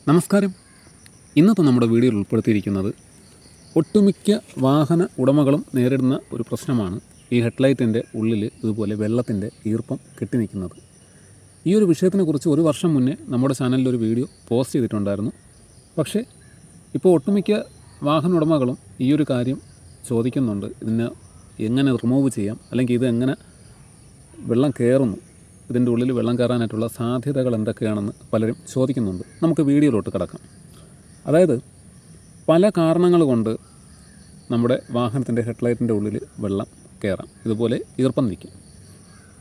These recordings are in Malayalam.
നമസ്കാരം. ഇന്നത്തെ നമ്മുടെ വീഡിയോയിൽ ഉൾപ്പെടുത്തിയിരിക്കുന്നത് ഒട്ടുമിക്ക വാഹന ഉടമകളും നേരിടുന്ന ഒരു പ്രശ്നമാണ് ഈ ഹെഡ്ലൈറ്റിൻ്റെ ഉള്ളിൽ ഇതുപോലെ വെള്ളത്തിൻ്റെ ഈർപ്പം കെട്ടി നിൽക്കുന്നത്. ഈ ഒരു വിഷയത്തിനെക്കുറിച്ച് ഒരു വർഷം മുന്നേ നമ്മുടെ ചാനലിൽ ഒരു വീഡിയോ പോസ്റ്റ് ചെയ്തിട്ടുണ്ടായിരുന്നു. പക്ഷേ ഇപ്പോൾ ഒട്ടുമിക്ക വാഹന ഉടമകളും ഈ ഒരു കാര്യം ചോദിക്കുന്നുണ്ട്. ഇതിനെ എങ്ങനെ റിമൂവ് ചെയ്യാം, അല്ലെങ്കിൽ ഇത് എങ്ങനെ വെള്ളം കയറുന്നു, ഇതിൻ്റെ ഉള്ളിൽ വെള്ളം കയറാനായിട്ടുള്ള സാധ്യതകൾ എന്തൊക്കെയാണെന്ന് പലരും ചോദിക്കുന്നുണ്ട്. നമുക്ക് വീഡിയോയിലോട്ട് കിടക്കാം. അതായത് പല കാരണങ്ങൾ കൊണ്ട് നമ്മുടെ വാഹനത്തിൻ്റെ ഹെഡ്ലൈറ്റിൻ്റെ ഉള്ളിൽ വെള്ളം കയറാം, ഇതുപോലെ ഈർപ്പം നിൽക്കും.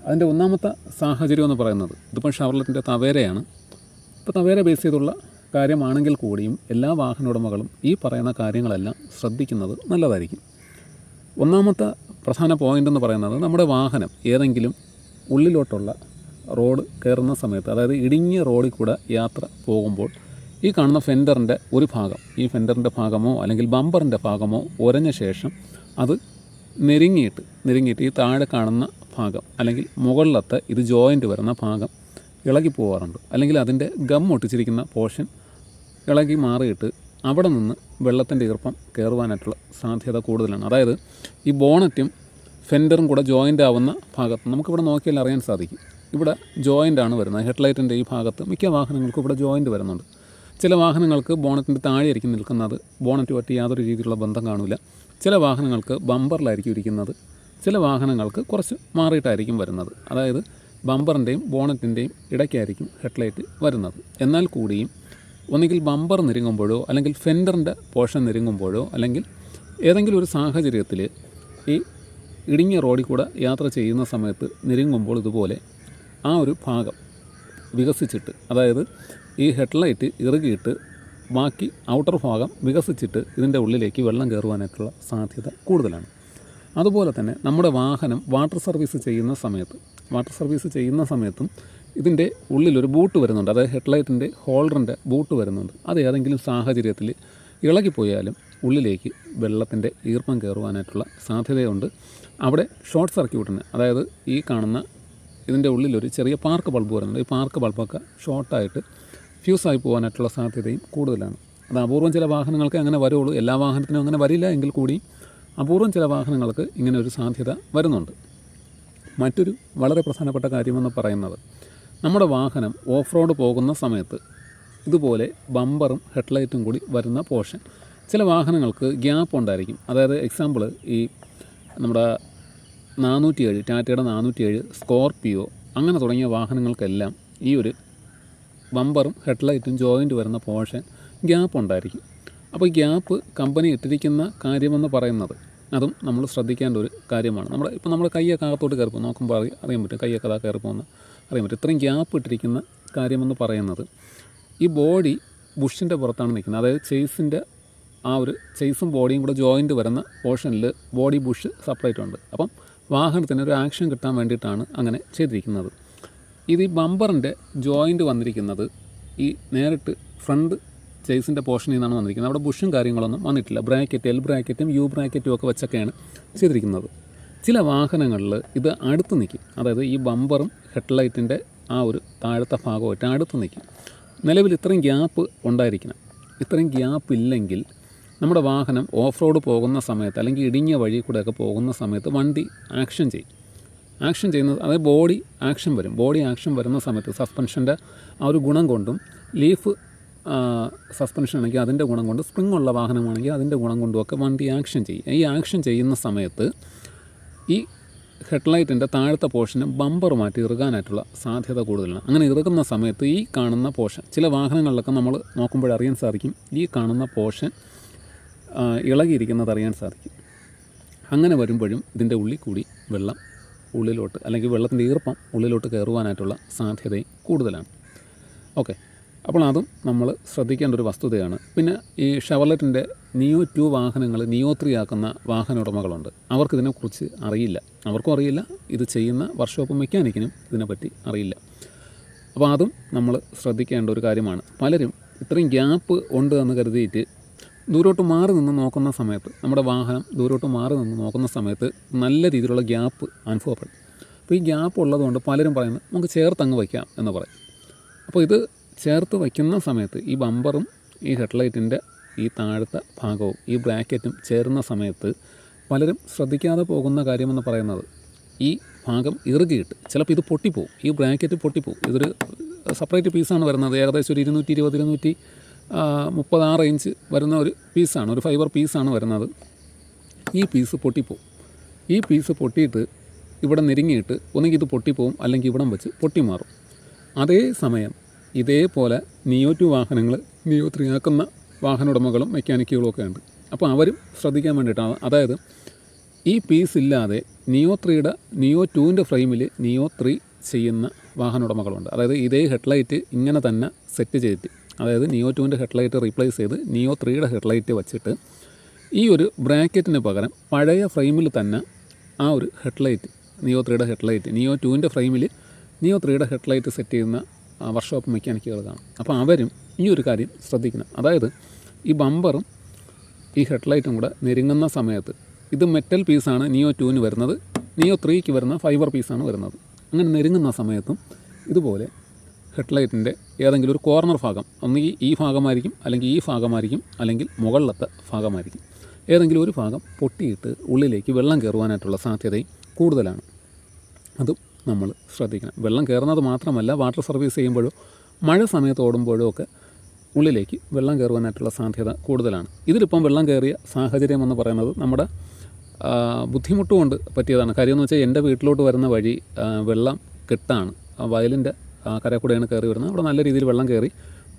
അതിൻ്റെ ഒന്നാമത്തെ സാഹചര്യം എന്ന് പറയുന്നത്, ഇതിപ്പോൾ ഷവർലെറ്റിൻ്റെ തവേരയാണ്. ഇപ്പോൾ തവേര ബേസ് ചെയ്തുള്ള കാര്യമാണെങ്കിൽ കൂടിയും എല്ലാ വാഹന ഉടമകളും ഈ പറയുന്ന കാര്യങ്ങളെല്ലാം ശ്രദ്ധിക്കുന്നത് നല്ലതായിരിക്കും. ഒന്നാമത്തെ പ്രധാന പോയിൻ്റ് എന്ന് പറയുന്നത്, നമ്മുടെ വാഹനം ഏതെങ്കിലും ഉള്ളിലോട്ടുള്ള റോഡ് കയറുന്ന സമയത്ത്, അതായത് ഇടുങ്ങിയ റോഡിൽ കൂടെ യാത്ര പോകുമ്പോൾ ഈ കാണുന്ന ഫെൻഡറിൻ്റെ ഒരു ഭാഗം, ഈ ഫെൻഡറിൻ്റെ ഭാഗമോ അല്ലെങ്കിൽ ബമ്പറിൻ്റെ ഭാഗമോ ഉരഞ്ഞ ശേഷം അത് നെരുങ്ങിയിട്ട് ഈ താഴെ കാണുന്ന ഭാഗം അല്ലെങ്കിൽ മുകളിലത്തെ ഇത് ജോയിൻ്റ് വരുന്ന ഭാഗം ഇളകി പോകാറുണ്ട്. അല്ലെങ്കിൽ അതിൻ്റെ ഗം ഒട്ടിച്ചിരിക്കുന്ന പോർഷൻ ഇളകി മാറിയിട്ട് അവിടെ നിന്ന് വെള്ളത്തിൻ്റെ ഈർപ്പം കയറുവാനായിട്ടുള്ള സാധ്യത കൂടുതലാണ്. അതായത് ഈ ബോണറ്റും ഫെൻഡറും കൂടെ ജോയിൻ്റ് ആവുന്ന ഭാഗത്ത് നമുക്കിവിടെ നോക്കിയാൽ അറിയാൻ സാധിക്കും. ഇവിടെ ജോയിൻ്റാണ് വരുന്നത്. ഹെഡ്ലൈറ്റിൻ്റെ ഈ ഭാഗത്ത് മിക്ക വാഹനങ്ങൾക്കും ഇവിടെ ജോയിൻ്റ് വരുന്നുണ്ട്. ചില വാഹനങ്ങൾക്ക് ബോണറ്റിൻ്റെ താഴെയായിരിക്കും നിൽക്കുന്നത്, ബോണറ്റുമായിട്ട് യാതൊരു രീതിയിലുള്ള ബന്ധം കാണില്ല. ചില വാഹനങ്ങൾക്ക് ബമ്പറിലായിരിക്കും ഇരിക്കുന്നത്, ചില വാഹനങ്ങൾക്ക് കുറച്ച് മാറിയിട്ടായിരിക്കും വരുന്നത്. അതായത് ബമ്പറിൻ്റെയും ബോണറ്റിൻ്റെയും ഇടയ്ക്കായിരിക്കും ഹെഡ്ലൈറ്റ് വരുന്നത്. എന്നാൽ കൂടിയും ഒന്നുകിൽ ബമ്പർ നെരുങ്ങുമ്പോഴോ അല്ലെങ്കിൽ ഫെൻഡറിൻ്റെ പോർഷൻ നെരുങ്ങുമ്പോഴോ അല്ലെങ്കിൽ ഏതെങ്കിലും ഒരു സാഹചര്യത്തിൽ ഈ ഇടുങ്ങിയ റോഡിൽ കൂടെ യാത്ര ചെയ്യുന്ന സമയത്ത് നെരുങ്ങുമ്പോൾ ഇതുപോലെ ആ ഒരു ഭാഗം വികസിച്ചിട്ട്, അതായത് ഈ ഹെഡ്ലൈറ്റ് ഇറുകിയിട്ട് ബാക്കി ഔട്ടർ ഭാഗം വികസിച്ചിട്ട് ഇതിൻ്റെ ഉള്ളിലേക്ക് വെള്ളം കയറുവാനായിട്ടുള്ള സാധ്യത കൂടുതലാണ്. അതുപോലെ തന്നെ നമ്മുടെ വാഹനം വാട്ടർ സർവീസ് ചെയ്യുന്ന സമയത്തും ഇതിൻ്റെ ഉള്ളിലൊരു ബൂട്ട് വരുന്നുണ്ട്. അതായത് ഹെഡ്ലൈറ്റിൻ്റെ ഹോൾഡറിൻ്റെ ബൂട്ട് വരുന്നുണ്ട്. അത് ഏതെങ്കിലും സാഹചര്യത്തിൽ ഇളകിപ്പോയാലും ഉള്ളിലേക്ക് വെള്ളത്തിൻ്റെ ഈർപ്പം കയറുവാനായിട്ടുള്ള സാധ്യതയുണ്ട്. അവിടെ ഷോർട്ട് സർക്യൂട്ടിന്, അതായത് ഈ കാണുന്ന ഇതിൻ്റെ ഉള്ളിലൊരു ചെറിയ പാർക്ക് ബൾബ് വരുന്നുണ്ട്. ഈ പാർക്ക് ബൾബൊക്കെ ഷോർട്ടായിട്ട് ഫ്യൂസായി പോകാനായിട്ടുള്ള സാധ്യതയും കൂടുതലാണ്. അത് അപൂർവം ചില വാഹനങ്ങൾക്ക് അങ്ങനെ വരുള്ളൂ. എല്ലാ വാഹനത്തിനും അങ്ങനെ വരില്ല എങ്കിൽ കൂടി അപൂർവം ചില വാഹനങ്ങൾക്ക് ഇങ്ങനെ ഒരു സാധ്യത വരുന്നുണ്ട്. മറ്റൊരു വളരെ പ്രധാനപ്പെട്ട കാര്യമെന്ന് പറയുന്നത്, നമ്മുടെ വാഹനം ഓഫ് റോഡ് പോകുന്ന സമയത്ത് ഇതുപോലെ ബമ്പറും ഹെഡ്ലൈറ്റും കൂടി വരുന്ന പോർഷൻ, ചില വാഹനങ്ങൾക്ക് ഗ്യാപ്പ് ഉണ്ടായിരിക്കും. അതായത് എക്സാമ്പിൾ, ഈ നമ്മുടെ 407, ടാറ്റയുടെ 407, സ്കോർപിയോ അങ്ങനെ തുടങ്ങിയ വാഹനങ്ങൾക്കെല്ലാം ഈ ഒരു ബമ്പറും ഹെഡ്ലൈറ്റും ജോയിൻ്റ് വരുന്ന പോർഷൻ ഗ്യാപ്പ് ഉണ്ടായിരിക്കും. അപ്പോൾ ഈ ഗ്യാപ്പ് കമ്പനി ഇട്ടിരിക്കുന്ന കാര്യമെന്ന് പറയുന്നത് അതും നമ്മൾ ശ്രദ്ധിക്കേണ്ട ഒരു കാര്യമാണ്. നമ്മൾ കൈയൊക്കെ അകത്തോട്ട് കയറിപ്പോൾ നോക്കുമ്പോൾ അറിയാൻ പറ്റും, കൈയൊക്കെ അതാ കയറിപ്പോകുന്ന അറിയാൻ പറ്റും. ഇത്രയും ഗ്യാപ്പ് ഇട്ടിരിക്കുന്ന കാര്യമെന്ന് പറയുന്നത് ഈ ബോഡി ബുഷിൻ്റെ പുറത്താണ് നിൽക്കുന്നത്. അതായത് ചേസിൻ്റെ ആ ഒരു ചേസും ബോഡിയും കൂടെ ജോയിൻ്റ് വരുന്ന പോർഷനിൽ ബോഡി ബുഷ് സെപ്പറേറ്റ് ഉണ്ട്. അപ്പം വാഹനത്തിന് ഒരു ആക്ഷൻ കിട്ടാൻ വേണ്ടിയിട്ടാണ് അങ്ങനെ ചെയ്തിരിക്കുന്നത്. ഇത് ഈ ബമ്പറിൻ്റെ ജോയിൻ്റ് വന്നിരിക്കുന്നത് ഈ നേരിട്ട് ഫ്രണ്ട് ചേസിൻ്റെ പോർഷനിൽ നിന്നാണ് വന്നിരിക്കുന്നത്. അവിടെ ബുഷും കാര്യങ്ങളൊന്നും വന്നിട്ടില്ല. ബ്രാക്കറ്റ്, എൽ ബ്രാക്കറ്റും യു ബ്രാക്കറ്റും ഒക്കെ വെച്ചൊക്കെയാണ് ചെയ്തിരിക്കുന്നത്. ചില വാഹനങ്ങളിൽ ഇത് അടുത്ത് നിൽക്കും. അതായത് ഈ ബമ്പറും ഹെഡ്ലൈറ്റിൻ്റെ ആ ഒരു താഴത്തെ ഭാഗമായിട്ട് അടുത്ത് നിൽക്കും. നിലവിൽ ഇത്രയും ഗ്യാപ്പ് ഉണ്ടായിരിക്കണം. ഇത്രയും ഗ്യാപ്പ് ഇല്ലെങ്കിൽ നമ്മുടെ വാഹനം ഓഫ് റോഡ് പോകുന്ന സമയത്ത് അല്ലെങ്കിൽ ഇടുങ്ങിയ വഴി കൂടെയൊക്കെ പോകുന്ന സമയത്ത് വണ്ടി ആക്ഷൻ ചെയ്യുന്നത്, അതായത് ബോഡി ആക്ഷൻ വരും. ബോഡി ആക്ഷൻ വരുന്ന സമയത്ത് സസ്പെൻഷൻ്റെ ആ ഒരു ഗുണം കൊണ്ടും, ലീഫ് സസ്പെൻഷൻ ആണെങ്കിൽ അതിൻ്റെ ഗുണം കൊണ്ട്, സ്പ്രിംഗ് ഉള്ള വാഹനമാണെങ്കിൽ അതിൻ്റെ ഗുണം കൊണ്ടുമൊക്കെ വണ്ടി ആക്ഷൻ ചെയ്യും. ഈ ആക്ഷൻ ചെയ്യുന്ന സമയത്ത് ഈ ഹെഡ്ലൈറ്റിൻ്റെ താഴത്തെ പോർഷന് ബമ്പർ മാറ്റി ഇറുകാനായിട്ടുള്ള സാധ്യത കൂടുതലാണ്. അങ്ങനെ ഇറുകുന്ന സമയത്ത് ഈ കാണുന്ന പോർഷൻ, ചില വാഹനങ്ങളിലൊക്കെ നമ്മൾ നോക്കുമ്പോഴറിയാൻ സാധിക്കും, ഈ കാണുന്ന പോർഷൻ ഇളകിയിരിക്കുന്നത് അറിയാൻ സാധിക്കും. അങ്ങനെ വരുമ്പോഴും ഇതിൻ്റെ ഉള്ളിൽ കൂടി വെള്ളം ഉള്ളിലോട്ട്, അല്ലെങ്കിൽ വെള്ളത്തിൻ്റെ ഈർപ്പം ഉള്ളിലോട്ട് കയറുവാനായിട്ടുള്ള സാധ്യതയും കൂടുതലാണ്. ഓക്കെ, അപ്പോൾ അതും നമ്മൾ ശ്രദ്ധിക്കേണ്ട ഒരു വസ്തുതയാണ്. പിന്നെ ഈ ഷവർലെറ്റിൻ്റെ നിയോ 2 വാഹനങ്ങൾ നിയോ 3 ആക്കുന്ന വാഹന ഉടമകളുണ്ട്. അവർക്കിതിനെക്കുറിച്ച് അറിയില്ല. അവർക്കും അറിയില്ല, ഇത് ചെയ്യുന്ന വർക്ക്ഷോപ്പ് മെക്കാനിക്കിനും ഇതിനെപ്പറ്റി അറിയില്ല. അപ്പോൾ അതും നമ്മൾ ശ്രദ്ധിക്കേണ്ട ഒരു കാര്യമാണ്. പലരും ഇത്രയും ഗ്യാപ്പ് ഉണ്ട് എന്ന് കരുതിയിട്ട് ദൂരോട്ട് മാറി നിന്ന് നോക്കുന്ന സമയത്ത്, നമ്മുടെ വാഹനം ദൂരോട്ട് മാറി നിന്ന് നോക്കുന്ന സമയത്ത് നല്ല രീതിയിലുള്ള ഗ്യാപ്പ് അനുഭവപ്പെടും. അപ്പോൾ ഈ ഗ്യാപ്പ് ഉള്ളതുകൊണ്ട് പലരും പറയുന്നത് നമുക്ക് ചേർത്തങ്ങ് വയ്ക്കാം എന്ന് പറയും. അപ്പോൾ ഇത് ചേർത്ത് വയ്ക്കുന്ന സമയത്ത് ഈ ബമ്പറും ഈ ഹെഡ്ലൈറ്റിൻ്റെ ഈ താഴത്തെ ഭാഗവും ഈ ബ്രാക്കറ്റും ചേരുന്ന സമയത്ത് പലരും ശ്രദ്ധിക്കാതെ പോകുന്ന കാര്യമെന്ന് പറയുന്നത് ഈ ഭാഗം ഇറുകിയിട്ട് ചിലപ്പോൾ ഇത് പൊട്ടിപ്പോവും, ഈ ബ്രാക്കറ്റ് പൊട്ടിപ്പോവും. ഇതൊരു സെപ്പറേറ്റ് പീസാണ് വരുന്നത്, ഏകദേശം ഒരു 220-236 ഇഞ്ച് വരുന്ന ഒരു പീസാണ്, ഒരു ഫൈബർ പീസാണ് വരുന്നത്. ഈ പീസ് പൊട്ടിപ്പോവും. ഈ പീസ് പൊട്ടിയിട്ട് ഇവിടെ നെരുങ്ങിയിട്ട് ഒന്നുകിൽ ഇത് പൊട്ടിപ്പോവും, അല്ലെങ്കിൽ ഇവിടം വെച്ച് പൊട്ടി മാറും. അതേ സമയം ഇതേപോലെ നിയോ 2 വാഹനങ്ങൾ നിയോ 3 ആക്കുന്ന വാഹന ഉടമകളും മെക്കാനിക്കുകളും ഒക്കെ ഉണ്ട്. അപ്പോൾ അവരും ശ്രദ്ധിക്കാൻ വേണ്ടിയിട്ടാണ്. അതായത് ഈ പീസ് ഇല്ലാതെ നിയോ 2ൻ്റെ ഫ്രെയിമിൽ നിയോ 3 ചെയ്യുന്ന വാഹന ഉടമകളുണ്ട്. അതായത് ഇതേ ഹെഡ്ലൈറ്റ് ഇങ്ങനെ തന്നെ സെറ്റ് ചെയ്തിട്ട്, അതായത് നിയോ 2ൻ്റെ ഹെഡ്ലൈറ്റ് റീപ്ലേസ് ചെയ്ത് നിയോ 3യുടെ ഹെഡ്ലൈറ്റ് വെച്ചിട്ട് ഈ ഒരു ബ്രാക്കറ്റിന് പകരം പഴയ ഫ്രെയിമിൽ തന്നെ ആ ഒരു ഹെഡ്ലൈറ്റ് നിയോ 3യുടെ ഹെഡ്ലൈറ്റ് നിയോ 2ൻ്റെ ഫ്രെയിമിൽ നിയോ 3യുടെ ഹെഡ്ലൈറ്റ് സെറ്റ് ചെയ്യുന്ന വർക്ക്ഷോപ്പ് മെക്കാനിക്കുകൾ കാണും. അപ്പോൾ അവരും ഈ ഒരു കാര്യം ശ്രദ്ധിക്കണം. അതായത് ഈ ബമ്പറും ഈ ഹെഡ്ലൈറ്റും കൂടെ നെരുങ്ങുന്ന സമയത്ത് ഇത് മെറ്റൽ പീസാണ് നിയോ 2ന് വരുന്നത്, നിയോ 3ക്ക് വരുന്ന ഫൈബർ പീസാണ് വരുന്നത്. അങ്ങനെ നെരുങ്ങുന്ന സമയത്തും ഇതുപോലെ ഹെഡ്ലൈറ്റിൻ്റെ ഏതെങ്കിലും ഒരു കോർണർ ഭാഗം, ഒന്നുകിൽ ഈ ഭാഗമായിരിക്കും, അല്ലെങ്കിൽ ഈ ഭാഗമായിരിക്കും, അല്ലെങ്കിൽ മുകളിലത്തെ ഭാഗമായിരിക്കും, ഏതെങ്കിലും ഒരു ഭാഗം പൊട്ടിയിട്ട് ഉള്ളിലേക്ക് വെള്ളം കയറുവാനായിട്ടുള്ള സാധ്യതയും കൂടുതലാണ്. അതും നമ്മൾ ശ്രദ്ധിക്കണം. വെള്ളം കയറുന്നത് മാത്രമല്ല, വാട്ടർ സർവീസ് ചെയ്യുമ്പോഴോ മഴ സമയത്ത് ഓടുമ്പോഴോ ഒക്കെ ഉള്ളിലേക്ക് വെള്ളം കയറുവാനായിട്ടുള്ള സാധ്യത കൂടുതലാണ്. ഇതിലിപ്പം വെള്ളം കയറിയ സാഹചര്യം എന്ന് പറയുന്നത് നമ്മുടെ ബുദ്ധിമുട്ട് കൊണ്ട് പറ്റിയതാണ്. കാര്യമെന്ന് വെച്ചാൽ എൻ്റെ വീട്ടിലോട്ട് വരുന്ന വഴി വെള്ളം കെട്ടാണ്, വയലിൻ്റെ കരക്കൂടെയാണ് കയറി വരുന്നത്. അവിടെ നല്ല രീതിയിൽ വെള്ളം കയറി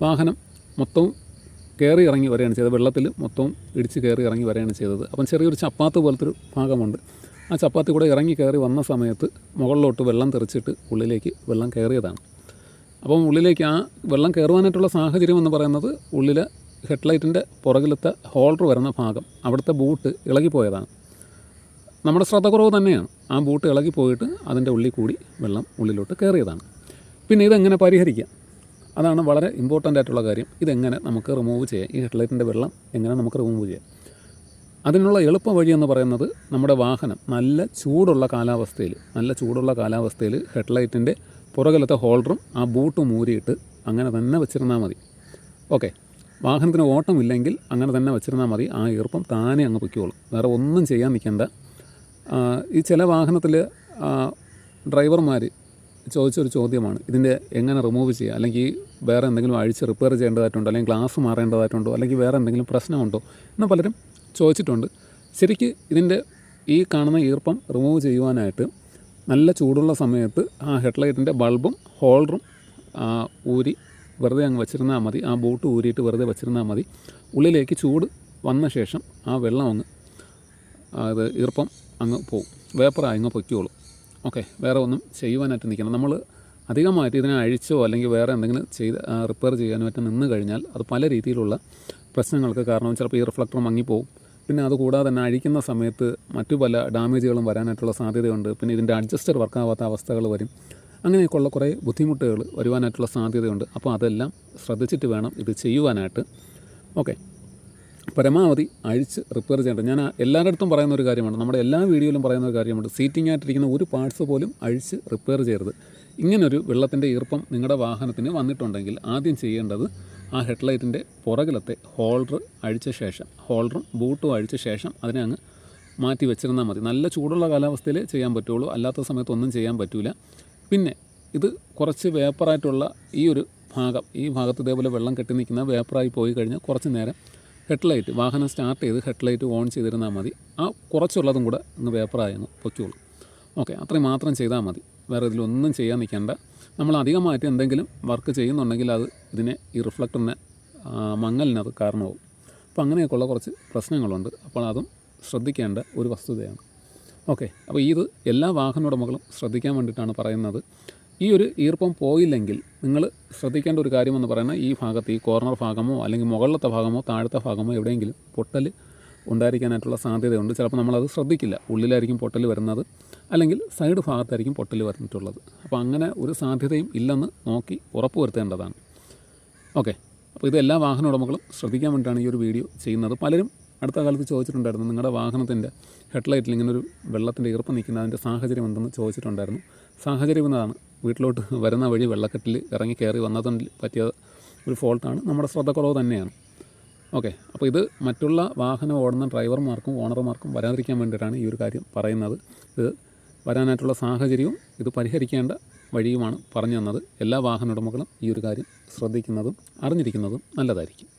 വാഹനം മൊത്തവും കയറി ഇറങ്ങി വരികയാണ് ചെയ്തത്, വെള്ളത്തിൽ മൊത്തവും ഇടിച്ച് കയറി ഇറങ്ങി വരികയാണ് ചെയ്തത്. അപ്പം ചെറിയൊരു ചപ്പാത്ത് പോലത്തൊരു ഭാഗമുണ്ട്. ആ ചപ്പാത്തി കൂടെ ഇറങ്ങി കയറി വന്ന സമയത്ത് മുകളിലോട്ട് വെള്ളം തെറിച്ചിട്ട് ഉള്ളിലേക്ക് വെള്ളം കയറിയതാണ്. അപ്പം ഉള്ളിലേക്ക് ആ വെള്ളം കയറുവാനായിട്ടുള്ള സാഹചര്യം എന്ന് പറയുന്നത് ഉള്ളിൽ ഹെഡ്ലൈറ്റിൻ്റെ പുറകിലത്തെ ഹോൾഡർ വരുന്ന ഭാഗം, അവിടുത്തെ ബൂട്ട് ഇളകിപ്പോയതാണ്. നമ്മുടെ ശ്രദ്ധക്കുറവ് തന്നെയാണ്. ആ ബൂട്ട് ഇളകിപ്പോയിട്ട് അതിൻ്റെ ഉള്ളിൽ കൂടി വെള്ളം ഉള്ളിലോട്ട് കയറിയതാണ്. പിന്നെ ഇതെങ്ങനെ പരിഹരിക്കാം, അതാണ് വളരെ ഇമ്പോർട്ടൻ്റ് ആയിട്ടുള്ള കാര്യം. ഇതെങ്ങനെ നമുക്ക് റിമൂവ് ചെയ്യാം, ഈ ഹെഡ്ലൈറ്റിൻ്റെ വെള്ളം എങ്ങനെ നമുക്ക് റിമൂവ് ചെയ്യാം. അതിനുള്ള എളുപ്പ വഴി എന്ന് പറയുന്നത് നമ്മുടെ വാഹനം നല്ല ചൂടുള്ള കാലാവസ്ഥയിൽ ഹെഡ്ലൈറ്റിൻ്റെ പുറകിലത്തെ ഹോൾഡറും ആ ബൂട്ടും ഊരിയിട്ട് അങ്ങനെ തന്നെ വെച്ചിരുന്നാൽ മതി. ഓക്കെ, വാഹനത്തിന് ഓട്ടമില്ലെങ്കിൽ അങ്ങനെ തന്നെ വെച്ചിരുന്നാൽ മതി. ആ ഈർപ്പം താനെ അങ്ങ് പൊയ്ക്കോളും, വേറെ ഒന്നും ചെയ്യാൻ നിൽക്കേണ്ട. ഈ ചില വാഹനത്തിൽ ഡ്രൈവർമാർ ചോദിച്ചൊരു ചോദ്യമാണ്, ഇതിൻ്റെ എങ്ങനെ റിമൂവ് ചെയ്യുക, അല്ലെങ്കിൽ വേറെ എന്തെങ്കിലും അഴിച്ച് റിപ്പയർ ചെയ്യേണ്ടതായിട്ടുണ്ടോ, അല്ലെങ്കിൽ ഗ്ലാസ് മാറേണ്ടതായിട്ടുണ്ടോ, അല്ലെങ്കിൽ വേറെ എന്തെങ്കിലും പ്രശ്നമുണ്ടോ എന്ന് പലരും ചോദിച്ചിട്ടുണ്ട്. ശരിക്ക് ഇതിൻ്റെ ഈ കാണുന്ന ഈർപ്പം റിമൂവ് ചെയ്യുവാനായിട്ട് നല്ല ചൂടുള്ള സമയത്ത് ആ ഹെഡ്ലൈറ്റിൻ്റെ ബൾബും ഹോൾഡറും ഊരി വെറുതെ അങ്ങ് വെച്ചിരുന്നാൽ മതി. ആ ബൂട്ട് ഊരിയിട്ട് വെറുതെ വെച്ചിരുന്നാൽ മതി. ഉള്ളിലേക്ക് ചൂട് വന്ന ശേഷം ആ വെള്ളം അങ്ങ് അത് ഈർപ്പം അങ്ങ് പോവും, വേപ്പറായി അങ്ങ് പൊയ്ക്കോളും. ഓക്കെ, വേറെ ഒന്നും ചെയ്യുവാനായിട്ട് നിൽക്കണം. നമ്മൾ അധികമായിട്ട് ഇതിനെ അഴിച്ചോ അല്ലെങ്കിൽ വേറെ എന്തെങ്കിലും റിപ്പയർ ചെയ്യാനായിട്ട് നിന്ന് കഴിഞ്ഞാൽ അത് പല രീതിയിലുള്ള പ്രശ്നങ്ങൾക്ക് കാരണം. ചിലപ്പോൾ ഈ റിഫ്ലക്ടർ മങ്ങിപ്പോവും. പിന്നെ അതുകൂടാതെ തന്നെ അഴിക്കുന്ന സമയത്ത് മറ്റു പല ഡാമേജുകളും വരാനായിട്ടുള്ള സാധ്യതയുണ്ട്. പിന്നെ ഇതിൻ്റെ അഡ്ജസ്റ്റർ വർക്കാവാത്ത അവസ്ഥകൾ വരും. അങ്ങനെയൊക്കെയുള്ള കുറേ ബുദ്ധിമുട്ടുകൾ വരുവാനായിട്ടുള്ള സാധ്യതയുണ്ട്. അപ്പോൾ അതെല്ലാം ശ്രദ്ധിച്ചിട്ട് വേണം ഇത് ചെയ്യുവാനായിട്ട്. ഓക്കെ, പരമാവധി അഴിച്ച് റിപ്പയർ ചെയ്യേണ്ടത്. ഞാൻ എല്ലാവരുടെ അടുത്തും പറയുന്ന ഒരു കാര്യമാണ്, നമ്മുടെ എല്ലാ വീഡിയോയിലും പറയുന്ന ഒരു കാര്യമുണ്ട്, സീറ്റിംഗ് ആയിട്ടിരിക്കുന്ന ഒരു പാർട്സ് പോലും അഴിച്ച് റിപ്പയർ ചെയ്യരുത്. ഇങ്ങനൊരു വെള്ളത്തിൻ്റെ ഈർപ്പം നിങ്ങളുടെ വാഹനത്തിന് വന്നിട്ടുണ്ടെങ്കിൽ ആദ്യം ചെയ്യേണ്ടത് ആ ഹെഡ്ലൈറ്റിൻ്റെ പുറകിലത്തെ ഹോൾഡർ അഴിച്ച ശേഷം, ഹോൾഡറും ബൂട്ടും അഴിച്ച ശേഷം അതിനെ അങ്ങ് മാറ്റി വെച്ചിരുന്നാൽ മതി. നല്ല ചൂടുള്ള കാലാവസ്ഥയിൽ ചെയ്യാൻ പറ്റുള്ളൂ, അല്ലാത്ത സമയത്ത് ഒന്നും ചെയ്യാൻ പറ്റില്ല. പിന്നെ ഇത് കുറച്ച് വേപ്പറായിട്ടുള്ള ഈ ഒരു ഭാഗം, ഈ ഭാഗത്ത് ഇതേപോലെ വെള്ളം കെട്ടി നിൽക്കുന്ന വേപ്പറായി പോയി കഴിഞ്ഞാൽ കുറച്ച് നേരം ഹെഡ്ലൈറ്റ് വാഹനം സ്റ്റാർട്ട് ചെയ്ത് ഹെഡ്ലൈറ്റ് ഓൺ ചെയ്തിരുന്നാൽ മതി. ആ കുറച്ചുള്ളതും കൂടെ അങ്ങ് വേപ്പറായി അങ്ങ് പൊയ്ക്കോളൂ. ഓക്കെ, അത്രയും മാത്രം ചെയ്താൽ മതി, വേറെ ഇതിലൊന്നും ചെയ്യാൻ നിൽക്കേണ്ട. നമ്മൾ അധികമായിട്ട് എന്തെങ്കിലും വർക്ക് ചെയ്യുന്നുണ്ടെങ്കിൽ അത് ഇതിനെ ഈ റിഫ്ലക്ടറിനെ മങ്ങലിനത് കാരണമാവും. അപ്പോൾ അങ്ങനെയൊക്കെയുള്ള കുറച്ച് പ്രശ്നങ്ങളുണ്ട്. അപ്പോൾ അതും ശ്രദ്ധിക്കേണ്ട ഒരു വസ്തുതയാണ്. ഓക്കെ, അപ്പോൾ ഇത് എല്ലാ വാഹന ഉടമകളും ശ്രദ്ധിക്കാൻ വേണ്ടിയിട്ടാണ് പറയുന്നത്. ഈ ഒരു ഈർപ്പം പോയില്ലെങ്കിൽ നിങ്ങൾ ശ്രദ്ധിക്കേണ്ട ഒരു കാര്യമെന്ന് പറയുന്നത് ഈ ഭാഗത്ത്, ഈ കോർണർ ഭാഗമോ അല്ലെങ്കിൽ മുകളിലത്തെ ഭാഗമോ താഴത്തെ ഭാഗമോ എവിടെയെങ്കിലും പൊട്ടൽ ഉണ്ടായിരിക്കാനായിട്ടുള്ള സാധ്യതയുണ്ട്. ചിലപ്പോൾ നമ്മളത് ശ്രദ്ധിക്കില്ല, ഉള്ളിലായിരിക്കും പൊട്ടൽ വരുന്നത്, അല്ലെങ്കിൽ സൈഡ് ഭാഗത്തായിരിക്കും പൊട്ടൽ വന്നിട്ടുള്ളത്. അപ്പോൾ അങ്ങനെ ഒരു സാധ്യതയും ഇല്ലെന്ന് നോക്കി ഉറപ്പ് വരുത്തേണ്ടതാണ്. ഓക്കെ, അപ്പോൾ ഇത് എല്ലാ വാഹന ഉടമകളും ശ്രദ്ധിക്കാൻ വേണ്ടിയിട്ടാണ് ഈ ഒരു വീഡിയോ ചെയ്യുന്നത്. പലരും അടുത്ത കാലത്ത് ചോദിച്ചിട്ടുണ്ടായിരുന്നു, നിങ്ങളുടെ വാഹനത്തിൻ്റെ ഹെഡ്ലൈറ്റിൽ ഇങ്ങനൊരു വെള്ളത്തിൻ്റെ ഈർപ്പം നിൽക്കുന്നതിൻ്റെ സാഹചര്യം എന്തെന്ന് ചോദിച്ചിട്ടുണ്ടായിരുന്നു. സാഹചര്യം എന്നതാണ്, വീട്ടിലോട്ട് വരുന്ന വഴി വെള്ളക്കെട്ടിൽ ഇറങ്ങി കയറി വന്നതിന് പറ്റിയ ഒരു ഫോൾട്ടാണ്, നമ്മുടെ ശ്രദ്ധക്കുറവ് തന്നെയാണ്. ഓക്കെ, അപ്പോൾ ഇത് മറ്റുള്ള വാഹനം ഓടുന്ന ഡ്രൈവർമാർക്കും ഓണർമാർക്കും വരാതിരിക്കാൻ വേണ്ടിയിട്ടാണ് ഈ ഒരു കാര്യം പറയുന്നത്. ഇത് വരാനായിട്ടുള്ള സാഹചര്യവും ഇത് പരിഹരിക്കേണ്ട വഴിയുമാണ് പറഞ്ഞു തന്നത്. എല്ലാ വാഹന ഉടമകളും ഈ ഒരു കാര്യം ശ്രദ്ധിക്കുന്നതും അറിഞ്ഞിരിക്കുന്നതും നല്ലതായിരിക്കും.